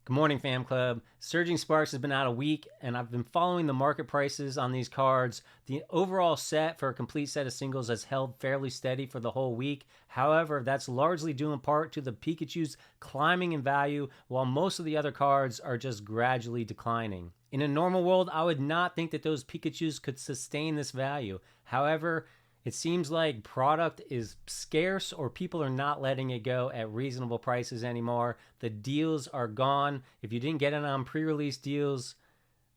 Good morning, Fam Club. Surging Sparks has been out a week, and I've been following the market prices on these cards. The overall set for a complete set of singles has held fairly steady for the whole week. However, that's largely due in part to the Pikachus climbing in value, while most of the other cards are just gradually declining. In a normal world, I would not think that those Pikachus could sustain this value. However, it seems like product is scarce or people are not letting it go at reasonable prices anymore. The deals are gone. If you didn't get it on pre-release deals,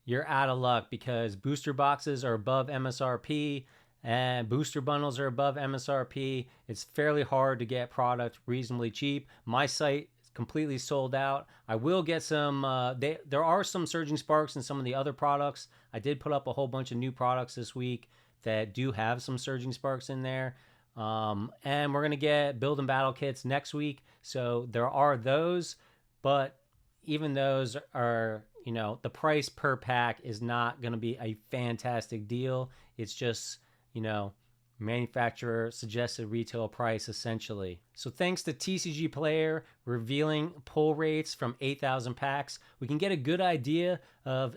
you're out of luck because booster boxes are above MSRP and booster bundles are above MSRP. It's fairly hard to get product reasonably cheap. My site is completely sold out. I will get some, there are some Surging Sparks in some of the other products. I did put up a whole bunch of new products this week that do have some Surging Sparks in there. And we're going to get build and battle kits next week. So there are those, but even those are, the price per pack is not going to be a fantastic deal. It's just, manufacturer suggested retail price essentially. So thanks to TCGPlayer revealing pull rates from 8,000 packs, we can get a good idea of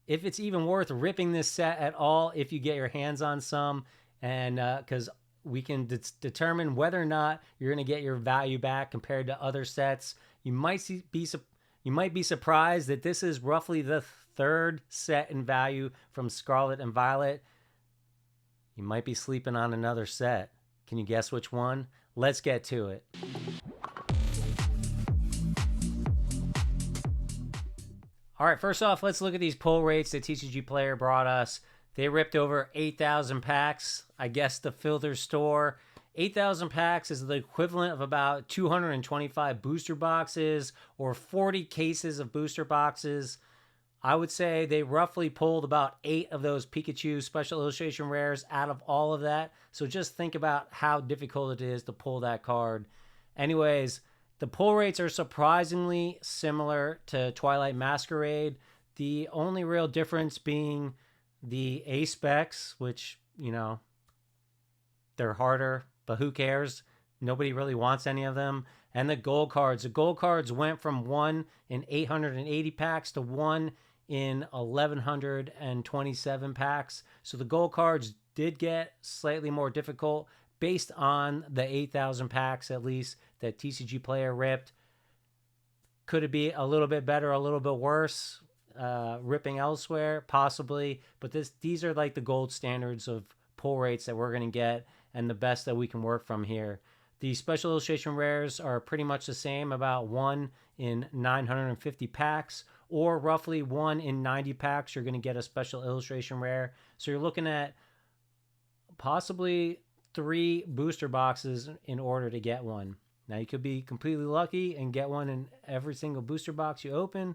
if it's even worth ripping this set at all if you get your hands on some, and because we can determine whether or not you're going to get your value back compared to other sets. You might be surprised that this is roughly the third set in value from Scarlet and Violet. You might be sleeping on another set. Can you guess which one? Let's get to it. All right, first off, let's look at these pull rates that TCGPlayer brought us. They ripped over 8,000 packs, I guess, to fill their store. 8,000 packs is the equivalent of about 225 booster boxes or 40 cases of booster boxes. I would say they roughly pulled about 8 of those Pikachu special illustration rares out of all of that. So just think about how difficult it is to pull that card. Anyways, the pull rates are surprisingly similar to Twilight Masquerade. The only real difference being the A specs, which, they're harder, but who cares? Nobody really wants any of them. And the gold cards. The gold cards went from 1 in 880 packs to 1 in 1,127 packs. So the gold cards did get slightly more difficult based on the 8,000 packs, at least, that TCGPlayer ripped. Could it be a little bit better, a little bit worse, ripping elsewhere? Possibly. But these are like the gold standards of pull rates that we're going to get and the best that we can work from here. The special illustration rares are pretty much the same, about 1 in 950 packs, or roughly 1 in 90 packs, you're going to get a special illustration rare. So you're looking at possibly 3 booster boxes in order to get one. Now, you could be completely lucky and get one in every single booster box you open,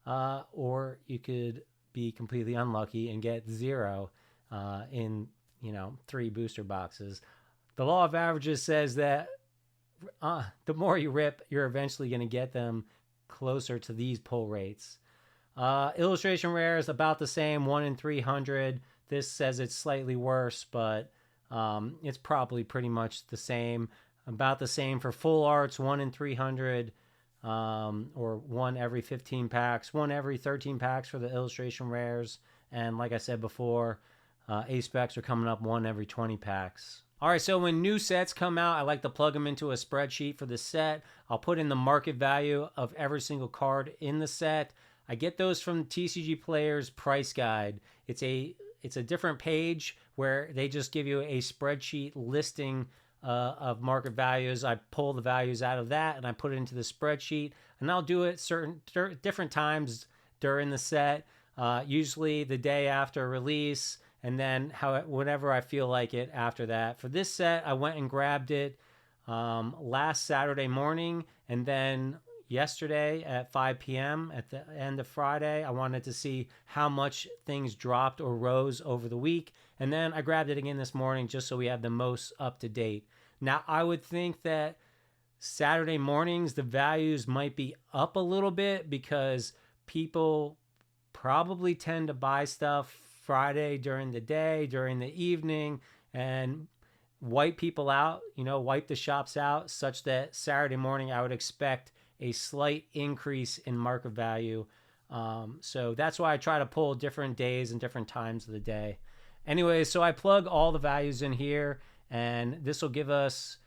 or you could be completely unlucky and get 0 in 3 booster boxes. The law of averages says that the more you rip, you're eventually going to get them closer to these pull rates. Illustration rares about the same, 1 in 300. This says it's slightly worse, but it's probably pretty much the same. About the same for full arts, 1 in 300, or 1 every 15 packs, 1 every 13 packs for the illustration rares. And like I said before, A-specs are coming up 1 every 20 packs. All right, so when new sets come out, I like to plug them into a spreadsheet for the set. I'll put in the market value of every single card in the set. I get those from TCGPlayer's price guide. It's a different page where they just give you a spreadsheet listing of market values. I pull the values out of that and I put it into the spreadsheet, and I'll do it different times during the set, usually the day after release, and then whenever I feel like it after that. For this set, I went and grabbed it last Saturday morning, and then yesterday at 5 p.m. at the end of Friday, I wanted to see how much things dropped or rose over the week. And then I grabbed it again this morning just so we have the most up to date. Now, I would think that Saturday mornings, the values might be up a little bit because people probably tend to buy stuff Friday during the day, during the evening, and wipe people out, wipe the shops out, such that Saturday morning I would expect a slight increase in market value. So that's why I try to pull different days and different times of the day. Anyway, so I plug all the values in here, and this will give us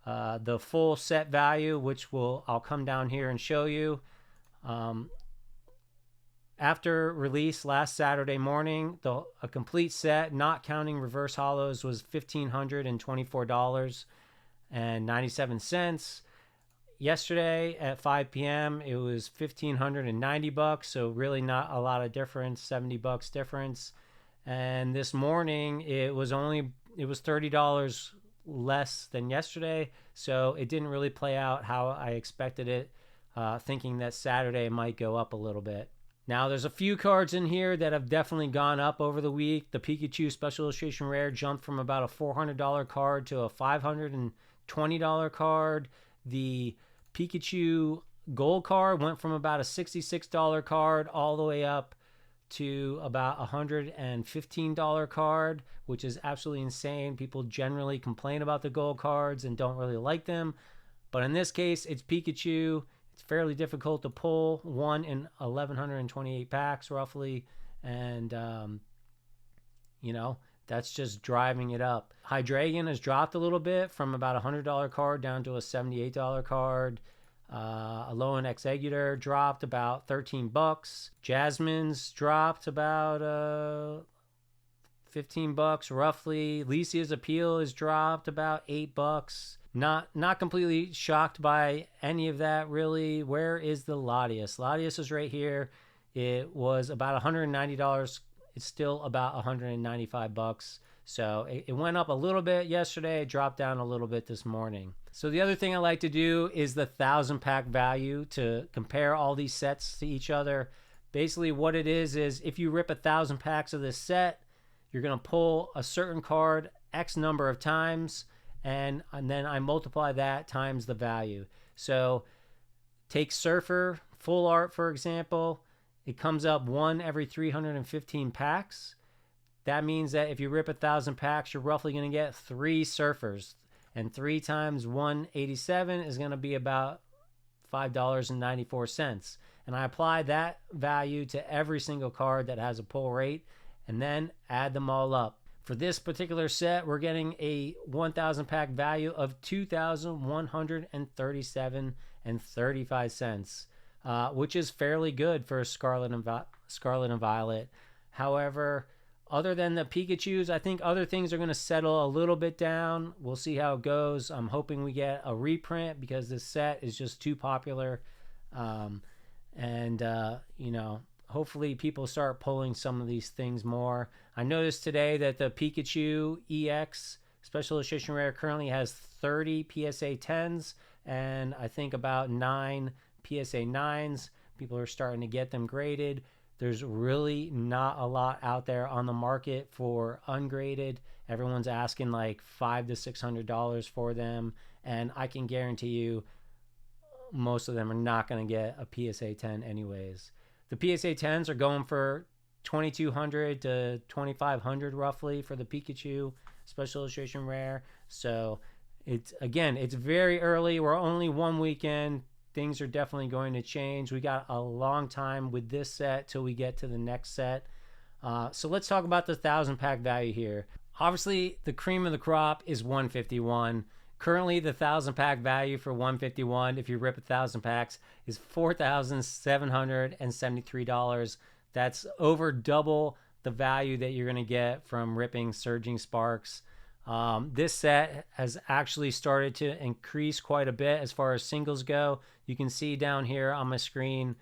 the full set value, which I'll come down here and show you. After release last Saturday morning, a complete set, not counting reverse hollows, was $1,524.97. Yesterday at 5 p.m. it was $1,590, so really not a lot of difference, $70 difference. And this morning it was $30 less than yesterday, so it didn't really play out how I expected it, thinking that Saturday might go up a little bit. Now, there's a few cards in here that have definitely gone up over the week. The Pikachu Special Illustration Rare jumped from about a $400 card to a $520 card. The Pikachu Gold card went from about a $66 card all the way up to about a $115 card, which is absolutely insane. People generally complain about the gold cards and don't really like them. But in this case, it's Pikachu. It's fairly difficult to pull, 1 in 1,128 packs roughly, and that's just driving it up. Hydreigon has dropped a little bit from about a $100 card down to a $78 card. Alolan Exeggutor dropped about $13. Jasmine's dropped about $15 roughly. Lycia's Appeal has dropped about $8. Not completely shocked by any of that, really. Where is the Latias? Latias is right here. It was about $190. It's still about $195. So it went up a little bit yesterday. It dropped down a little bit this morning. So the other thing I like to do is the 1,000 pack value to compare all these sets to each other. Basically what it is if you rip 1,000 packs of this set, you're going to pull a certain card X number of times, and then I multiply that times the value. So take Surfer Full Art, for example. It comes up 1 every 315 packs. That means that if you rip 1,000 packs, you're roughly going to get 3 Surfers. And 3 times 187 is going to be about $5.94. And I apply that value to every single card that has a pull rate, and then add them all up. For this particular set, we're getting a 1,000 pack value of $2,137.35, which is fairly good for Scarlet and Violet. However, other than the Pikachus, I think other things are going to settle a little bit down. We'll see how it goes. I'm hoping we get a reprint because this set is just too popular. Hopefully people start pulling some of these things more. I noticed today that the Pikachu EX Special Illustration Rare currently has 30 PSA 10s and I think about 9 PSA 9s. People are starting to get them graded. There's really not a lot out there on the market for ungraded. Everyone's asking like $500 to $600 for them, and I can guarantee you most of them are not going to get a PSA 10 anyways. The PSA 10s are going for $2,200 to $2,500 roughly for the Pikachu Special Illustration Rare. So it's very early. We're only 1 weekend. Things are definitely going to change. We got a long time with this set till we get to the next set. So let's talk about the 1,000 pack value here. Obviously, the cream of the crop is 151. Currently, the 1,000 pack value for 151, if you rip 1,000 packs, is $4,773. That's over double the value that you're going to get from ripping Surging Sparks. This set has actually started to increase quite a bit as far as singles go. You can see down here on my screen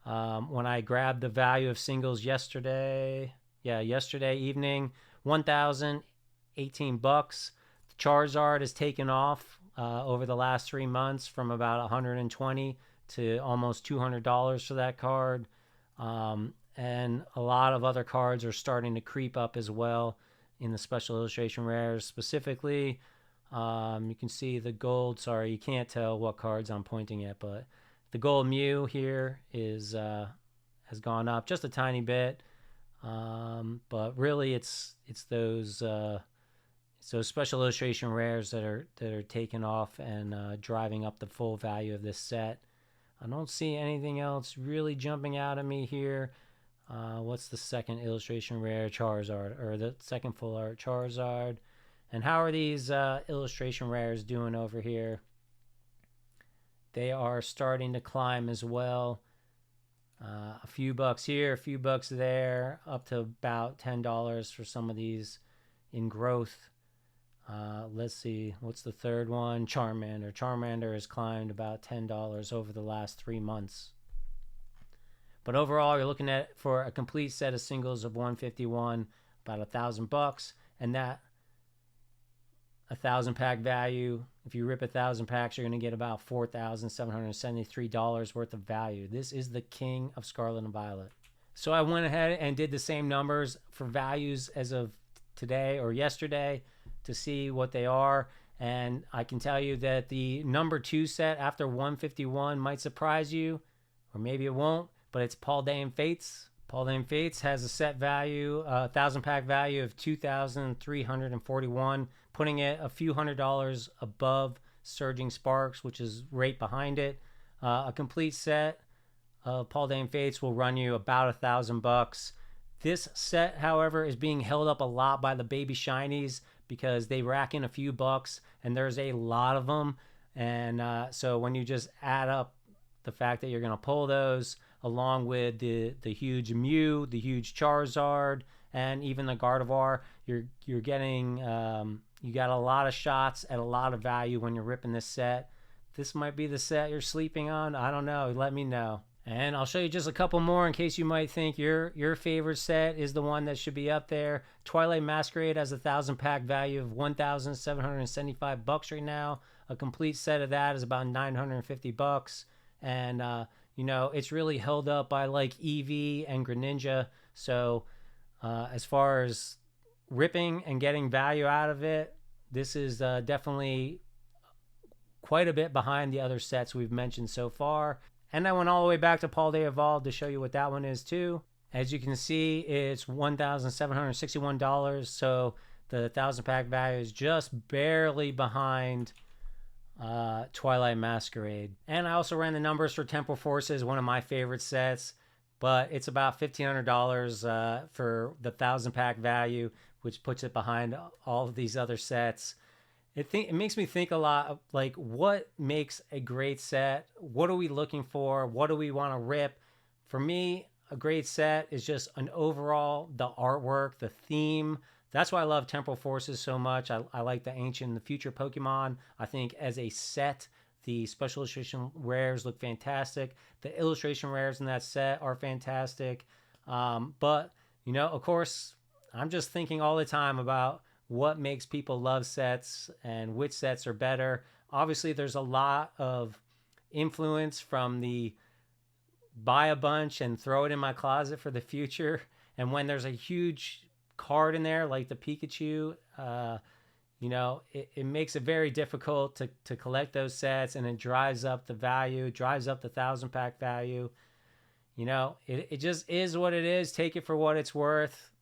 when I grabbed the value of singles yesterday evening, $1,018. Charizard has taken off over the last 3 months from about $120 to almost $200 for that card. And a lot of other cards are starting to creep up as well in the Special Illustration Rares. Specifically, you can see the gold. Sorry, you can't tell what cards I'm pointing at, but the gold Mew here is has gone up just a tiny bit. But really, it's those Special Illustration Rares that are taking off and driving up the full value of this set. I don't see anything else really jumping out at me here. What's the second illustration rare? Charizard, or the second full art Charizard. And how are these illustration rares doing over here? They are starting to climb as well. A few bucks here, a few bucks there, up to about $10 for some of these in growth. Let's see, what's the third one? Charmander. Charmander has climbed about $10 over the last 3 months. But overall, you're looking at, for a complete set of singles of 151, about $1,000, and that 1,000 pack value, if you rip 1,000 packs, you're going to get about $4,773 worth of value. This is the king of Scarlet and Violet. So I went ahead and did the same numbers for values as of today or yesterday to see what they are. And I can tell you that the number 2 set after 151 might surprise you, or maybe it won't, but it's Paldean Fates. Paldean Fates has a set value, 1,000 pack value of $2,341, putting it a few $100s above Surging Sparks, which is right behind it. A complete set of Paldean Fates will run you about $1,000. This set, however, is being held up a lot by the baby shinies because they rack in a few bucks, and there's a lot of them. And so when you just add up the fact that you're going to pull those, along with the huge Mew, the huge Charizard, and even the Gardevoir, you're getting you got a lot of shots at a lot of value when you're ripping this set. This might be the set you're sleeping on. I don't know. Let me know. And I'll show you just a couple more in case you might think your favorite set is the one that should be up there. Twilight Masquerade has a 1,000 pack value of $1,775 right now. A complete set of that is about $950. And you know, it's really held up by like Eevee and Greninja. So as far as ripping and getting value out of it, this is definitely quite a bit behind the other sets we've mentioned so far. And I went all the way back to Paldean Evolved to show you what that one is too. As you can see, it's $1,761. So the 1,000 pack value is just barely behind Twilight Masquerade. And I also ran the numbers for Temporal Forces, one of my favorite sets, but it's about $1,500 for the 1,000 pack value, which puts it behind all of these other sets. It makes me think a lot of like, what makes a great set? What are we looking for? What do we want to rip? For me, a great set is just an overall, the artwork, the theme. That's why I love Temporal Forces so much. I like the Ancient and the Future Pokemon. I think as a set, the special illustration rares look fantastic. The illustration rares in that set are fantastic. But, you know, of course, I'm just thinking all the time about what makes people love sets and which sets are better. Obviously, there's a lot of influence from the buy a bunch and throw it in my closet for the future. And when there's a huge card in there like the Pikachu, you know, it makes it very difficult to collect those sets, and it drives up the value, drives up the 1,000 pack value. You know, it just is what it is. Take it for what it's worth.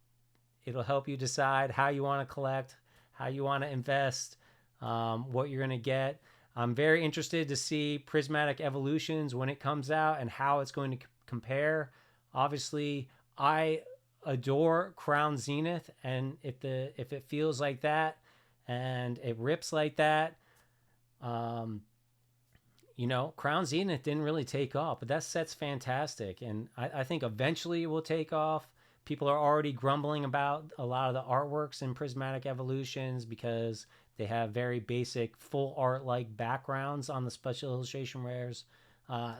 It'll help you decide how you want to collect, how you want to invest, what you're going to get. I'm very interested to see Prismatic Evolutions when it comes out and how it's going to compare. Obviously, I adore Crown Zenith, and if it feels like that and it rips like that, you know, Crown Zenith didn't really take off, but that set's fantastic, and I think eventually it will take off. People are already grumbling about a lot of the artworks in Prismatic Evolutions because they have very basic full art like backgrounds on the special illustration rares.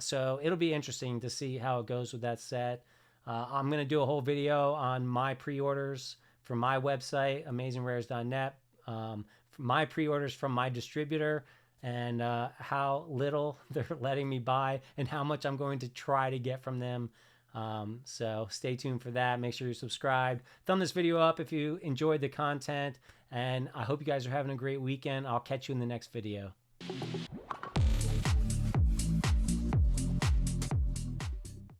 So it'll be interesting to see how it goes with that set. I'm going to do a whole video on my pre-orders from my website, AmazingRares.net, my pre-orders from my distributor, and how little they're letting me buy and how much I'm going to try to get from them. So stay tuned for that. Make sure you're subscribed. Thumb this video up if you enjoyed the content, and I hope you guys are having a great weekend. I'll catch you in the next video.